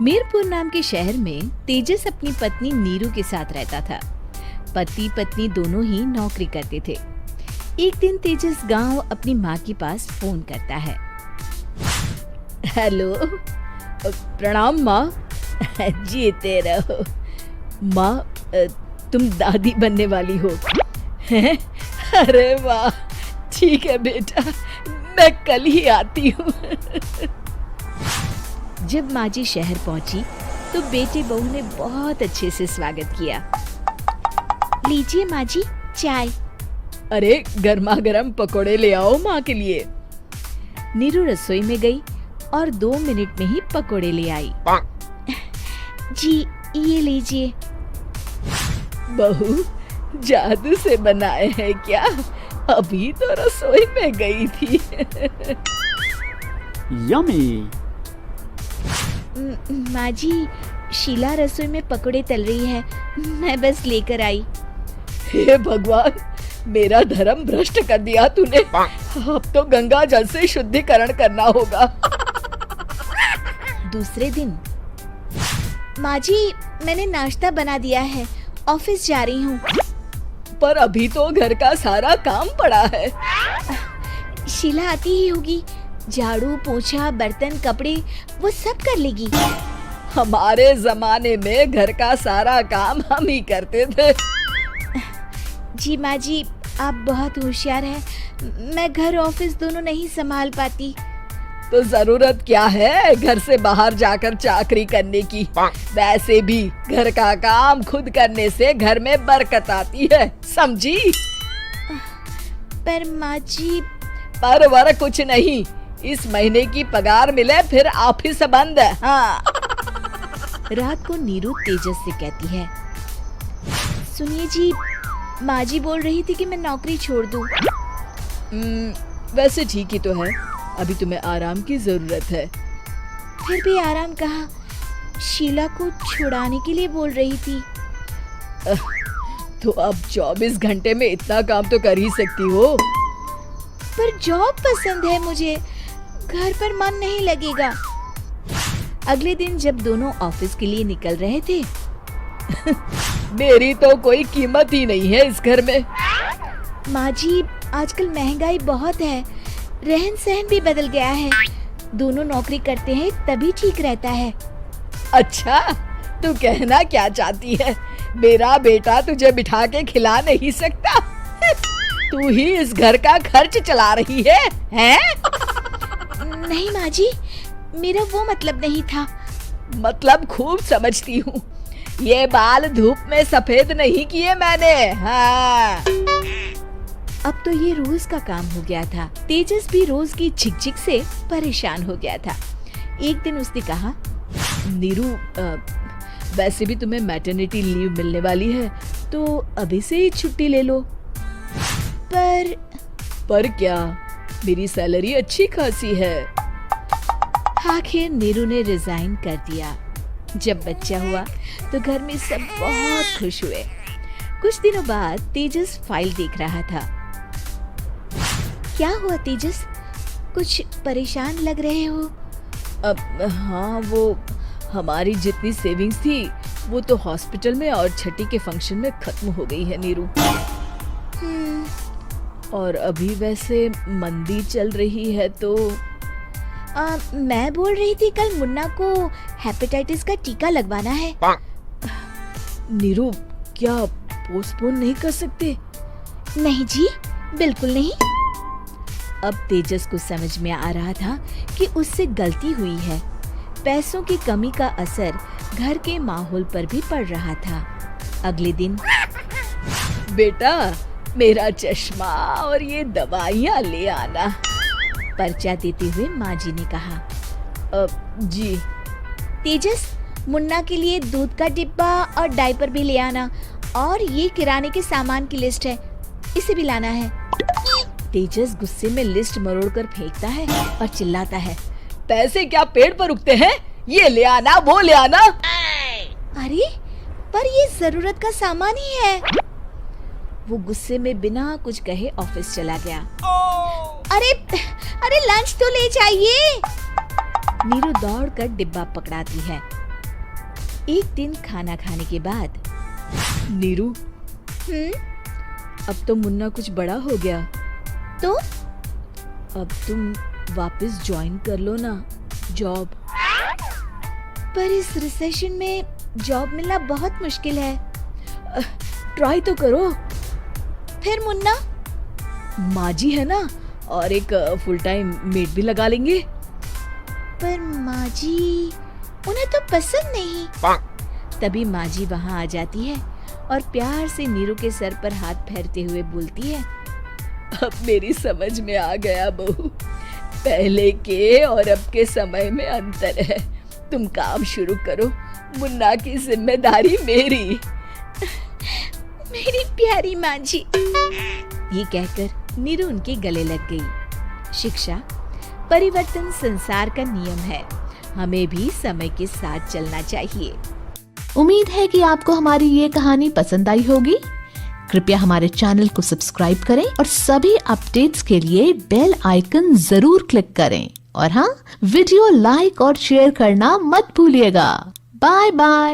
मीरपुर नाम के शहर में तेजस अपनी पत्नी नीरू के साथ रहता था। पति पत्नी दोनों ही नौकरी करते थे। एक दिन तेजस गांव अपनी माँ के पास फोन करता है। हेलो, प्रणाम माँ। जीते रहो माँ, तुम दादी बनने वाली हो हैं? अरे वाह, ठीक है बेटा, मैं कल ही आती हूँ। जब माँ जी शहर पहुंची तो बेटे बहू ने बहुत अच्छे से स्वागत किया। लीजिए माँ जी, चाय। अरे गर्मा गर्म पकोड़े ले आओ माँ के लिए। नीरू रसोई में गई और 2 मिनट में ही पकोड़े ले आई। जी ये लीजिए। बहू जादू से बनाए हैं क्या? अभी तो रसोई में गई थी। यम्मी। माँ जी, शीला रसोई में पकोड़े तल रही है, मैं बस लेकर आई। हे भगवान, मेरा धर्म भ्रष्ट कर दिया तूने। अब तो गंगा जल से शुद्धिकरण करना होगा। दूसरे दिन, माँ जी मैंने नाश्ता बना दिया है, ऑफिस जा रही हूँ। पर अभी तो घर का सारा काम पड़ा है। शीला आती ही होगी, झाड़ू पोछा बर्तन कपड़े वो सब कर लेगी। हमारे जमाने में घर का सारा काम हम ही करते थे। जी माँ जी, आप बहुत होशियार हैं, मैं घर ऑफिस दोनों नहीं संभाल पाती। तो जरूरत क्या है घर से बाहर जाकर चाकरी करने की? वैसे भी घर का काम खुद करने से घर में बरकत आती है, समझी? पर माँ जी। पर वर कुछ नहीं, इस महीने की पगार मिले फिर ऑफिस बंद। हाँ। रात को नीरू तेजस से कहती है, सुनिए जी, माँ जी बोल रही थी कि मैं नौकरी छोड़ दूं। वैसे ठीक ही तो है, अभी तुम्हें आराम की जरूरत है। फिर भी आराम कहाँ, शीला को छुड़ाने के लिए बोल रही थी। तो अब 24 घंटे में इतना काम तो कर ही सकती हो। पर जॉब पसंद है मुझे, घर पर मन नहीं लगेगा। अगले दिन जब दोनों ऑफिस के लिए निकल रहे थे, मेरी तो कोई कीमत ही नहीं है इस घर में। माँ जी, आजकल महंगाई बहुत है, रहन सहन भी बदल गया है, दोनों नौकरी करते हैं तभी ठीक रहता है। अच्छा, तू कहना क्या चाहती है? मेरा बेटा तुझे बिठा के खिला नहीं सकता? तू ही इस घर का खर्च चला रही है, हैं? नहीं माँ जी, मेरा वो मतलब नहीं था। मतलब खूब समझती हूँ, ये बाल धूप में सफेद नहीं किए मैंने। हाँ। अब तो ये रोज का काम हो गया था। तेजस भी रोज की झिकझिक से परेशान हो गया था। एक दिन उसने कहा, नीरू, वैसे भी तुम्हें मैटरनिटी लीव मिलने वाली है, तो अभी से ही छुट्टी ले लो। पर क्या, मेरी सैलरी अच्छी खासी है। आखिर नीरू ने रिजाइन कर दिया। जब बच्चा हुआ तो घर में सब बहुत खुश हुए। कुछ दिनों बाद तेजस फाइल देख रहा था। क्या हुआ तेजस, कुछ परेशान लग रहे हो? अब हाँ, वो हमारी जितनी सेविंग्स थी वो तो हॉस्पिटल में और छठी के फंक्शन में खत्म हो गई है नीरू। और अभी वैसे मंदी चल रही है तो मैं बोल रही थी कल मुन्ना को हेपेटाइटिस का टीका लगवाना है। नीरू, क्या पोस्टपोन नहीं कर सकते? नहीं जी, बिल्कुल नहीं। अब तेजस को समझ में आ रहा था कि उससे गलती हुई है। पैसों की कमी का असर घर के माहौल पर भी पड़ रहा था। अगले दिन, बेटा मेरा चश्मा और ये दवाइयाँ ले आना, पर्चा देते हुए माँ जी ने कहा। जी। तेजस, मुन्ना के लिए दूध का डिब्बा और डायपर भी ले आना, और ये किराने के सामान की लिस्ट है, इसे भी लाना है। तेजस गुस्से में लिस्ट मरोड़कर फेंकता है और चिल्लाता है, पैसे क्या पेड़ पर उगते हैं? ये ले आना, वो ले आना। अरे पर ये जरूरत का सामान ही है। वो गुस्से में बिना कुछ कहे ऑफिस चला गया। अरे लंच तो ले जाइए। नीरू दौड़कर डिब्बा पकड़ाती है एक दिन खाना खाने के बाद, नीरू, अब तो मुन्ना कुछ बड़ा हो गया, तो अब तुम वापस ज्वाइन कर लो ना जॉब। पर इस रिसेशन में जॉब मिलना बहुत मुश्किल है। ट्राई तो करो। फिर मुन्ना? माँ जी है ना, और एक फुल टाइम मेड भी लगा लेंगे। पर माँ जी, उन्हें तो पसंद नहीं। तभी माँ जी वहाँ आ जाती है और प्यार से नीरू के सर पर हाथ फेरते हुए बोलती है, अब मेरी समझ में आ गया बहू, पहले के और अब के समय में अंतर है। तुम काम शुरू करो, मुन्ना की जिम्मेदारी मेरी। मेरी प्यारी माँ जी। ये कहकर नीरू उनके गले लग गई। शिक्षा, परिवर्तन संसार का नियम है, हमें भी समय के साथ चलना चाहिए। उम्मीद है कि आपको हमारी ये कहानी पसंद आई होगी। कृपया हमारे चैनल को सब्सक्राइब करें और सभी अपडेट्स के लिए बेल आइकन जरूर क्लिक करें। और हाँ, वीडियो लाइक और शेयर करना मत भूलिएगा। Bye bye.